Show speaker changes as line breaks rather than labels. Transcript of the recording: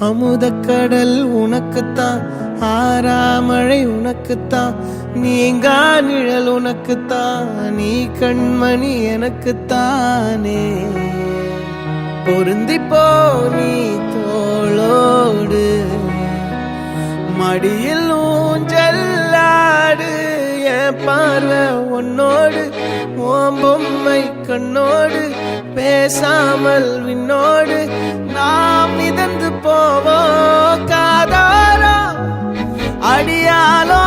அமுதக்கடல் உனக்குத்தான், ஆறாமழை உனக்குத்தான், நீங்கா நிழல் உனக்குத்தான், நீ கண்மணி எனக்குத்தானே. பொருந்திப்போ நீ தோளோடு, மடியில் ஊஞ்சல்லாடு, என் பார்வை உன்னோடு, ஓம் பொம்மை கண்ணோடு, பேசாமல் விண்ணோடு நாம் மிதந்து போவோம் காதாரோ அடியாலோ